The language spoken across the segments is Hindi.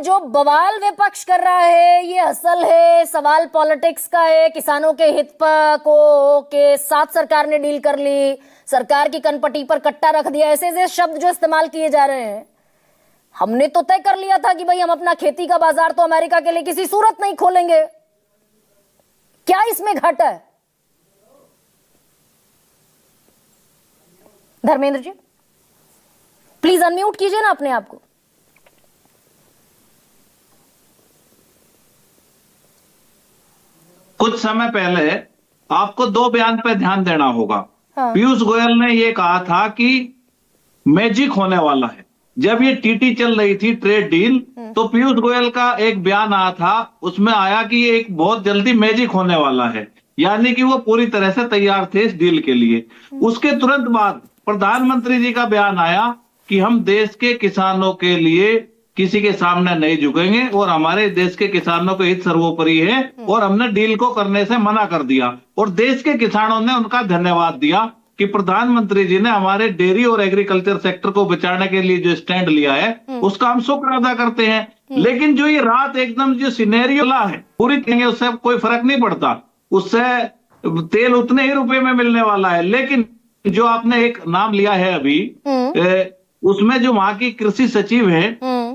जो बवाल विपक्ष कर रहा है ये असल है, सवाल पॉलिटिक्स का है। किसानों के हित को के साथ सरकार ने डील कर ली, सरकार की कनपटी पर कट्टा रख दिया, ऐसे ऐसे शब्द जो इस्तेमाल किए जा रहे हैं। हमने तो तय कर लिया था कि भाई हम अपना खेती का बाजार तो अमेरिका के लिए किसी सूरत नहीं खोलेंगे। क्या इसमें घाटा है? धर्मेंद्र जी प्लीज अनम्यूट कीजिए ना अपने आप को। कुछ समय पहले आपको दो बयान पे ध्यान देना होगा। हाँ। पीयूष गोयल ने यह कहा था कि मैजिक होने वाला है। जब ये टीटी चल रही थी ट्रेड डील, तो पीयूष गोयल का एक बयान आया था, उसमें आया कि ये एक बहुत जल्दी मैजिक होने वाला है, यानी कि वो पूरी तरह से तैयार थे इस डील के लिए। उसके तुरंत बाद प्रधानमंत्री जी का बयान आया कि हम देश के किसानों के लिए किसी के सामने नहीं झुकेंगे और हमारे देश के किसानों के हित सर्वोपरि है, और हमने डील को करने से मना कर दिया। और देश के किसानों ने उनका धन्यवाद दिया कि प्रधानमंत्री जी ने हमारे डेयरी और एग्रीकल्चर सेक्टर को बचाने के लिए जो स्टैंड लिया है उसका हम शुक्र अदा करते हैं। लेकिन जो ये रात एकदम जो सिनेरियो है पूरी कहेंगे, उससे कोई फर्क नहीं पड़ता, उससे तेल उतने ही रुपए में मिलने वाला है। लेकिन जो आपने एक नाम लिया है अभी, उसमें जो वहां की कृषि सचिव है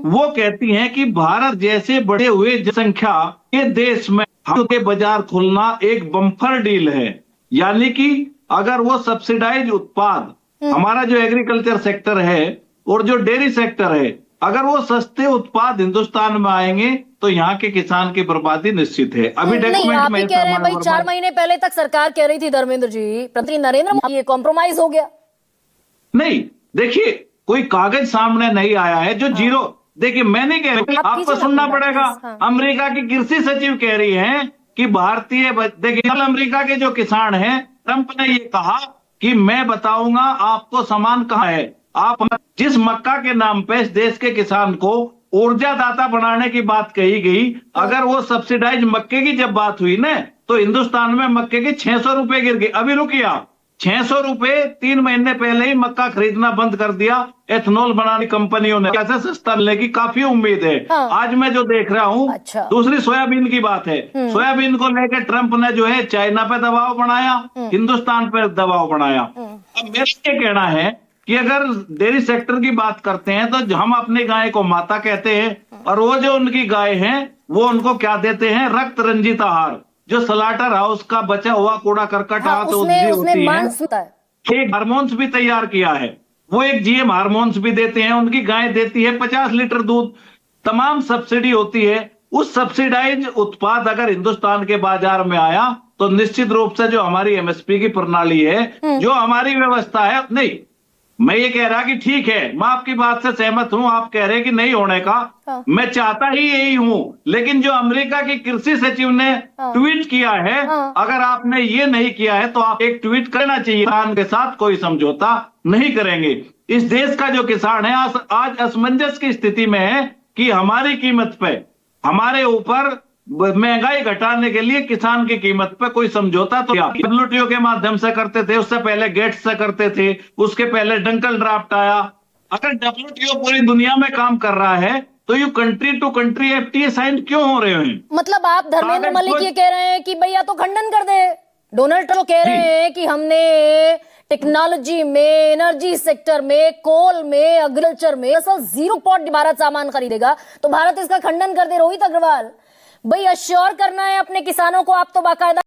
वो कहती हैं कि भारत जैसे बढ़े हुए जनसंख्या के देश में के बाजार खुलना एक बम्पर डील है। यानी कि अगर वो सब्सिडाइज उत्पाद हमारा जो एग्रीकल्चर सेक्टर है और जो डेयरी सेक्टर है, अगर वो सस्ते उत्पाद हिंदुस्तान में आएंगे तो यहाँ के किसान की बर्बादी निश्चित है। अभी नहीं, आप ही कह रहे हैं भाई 4 महीने पहले तक सरकार कह रही थी धर्मेंद्र जी, प्रधानमंत्री नरेंद्र मोदी, ये कॉम्प्रोमाइज हो गया। नहीं, देखिए कोई कागज सामने नहीं आया है जो जीरो। देखिए मैं नहीं कह रही, आपको सुनना पड़ेगा। अमेरिका की कृषि सचिव कह रही हैं कि भारतीय, देखिए अमेरिका के जो किसान हैं, ट्रंप ने ये कहा कि मैं बताऊंगा आपको सामान कहाँ है। आप जिस मक्का के नाम पे इस देश के किसान को ऊर्जादाता बनाने की बात कही गई, अगर वो सब्सिडाइज मक्के की जब बात हुई ना, तो हिंदुस्तान में मक्के के 600 रुपए गिर गए। अभी रुकिए आप, 600 रुपए 3 महीने पहले ही मक्का खरीदना बंद कर दिया एथनॉल बनाने कंपनियों ने। कैसे सस्ता मिलने की काफी उम्मीद है। हाँ। आज मैं जो देख रहा हूं, अच्छा। दूसरी सोयाबीन की बात है। सोयाबीन को लेकर ट्रंप ने जो है चाइना पे दबाव बनाया, हिंदुस्तान पे दबाव बनाया। अब मेरा ये कहना है कि अगर डेयरी सेक्टर की बात करते हैं तो हम अपनी गाय को माता कहते हैं, और वो जो उनकी गाय है वो उनको क्या देते हैं, रक्त रंजित आहार, जो स्लाटर हाउस का बचा हुआ कूड़ा करकट होती है, एक हार्मोन्स भी तैयार किया है, वो एक जीएम हार्मोन्स भी देते हैं। उनकी गाय देती है 50 लीटर दूध, तमाम सब्सिडी होती है। उस सब्सिडाइज उत्पाद अगर हिंदुस्तान के बाजार में आया तो निश्चित रूप से जो हमारी एमएसपी की प्रणाली है, जो हमारी व्यवस्था है, नहीं मैं ये कह रहा कि ठीक है, मैं आपकी बात से सहमत हूं, आप कह रहे हैं कि नहीं होने का, मैं चाहता ही यही हूं। लेकिन जो अमेरिका की कृषि सचिव ने ट्वीट किया है, अगर आपने ये नहीं किया है तो आप एक ट्वीट करना चाहिए, किसान के साथ कोई समझौता नहीं करेंगे। इस देश का जो किसान है आज असमंजस की स्थिति में है कि हमारी कीमत पे, हमारे ऊपर महंगाई घटाने के लिए किसान की कीमत पे कोई समझौता तो डब्ल्यूटीओ के माध्यम से करते थे, उससे पहले गेट्स से करते थे, उसके पहले डंकल ड्राफ्ट आया। अगर डब्ल्यूटीओ पूरी दुनिया में काम कर रहा है तो you country to country FTA sign क्यों हो रहे हैं? मतलब आप धर्मेंद्र मलिक ये कह रहे हैं कि भैया तो खंडन कर दे। डोनाल्ड ट्रंप कह रहे हैं कि हमने टेक्नोलॉजी में, एनर्जी सेक्टर में, कोल में, एग्रीकल्चर में सब जीरो पॉट भारत सामान खरीदेगा, तो भारत इसका खंडन कर दे। रोहित अग्रवाल भाई अश्योर करना है अपने किसानों को, आप तो बाकायदा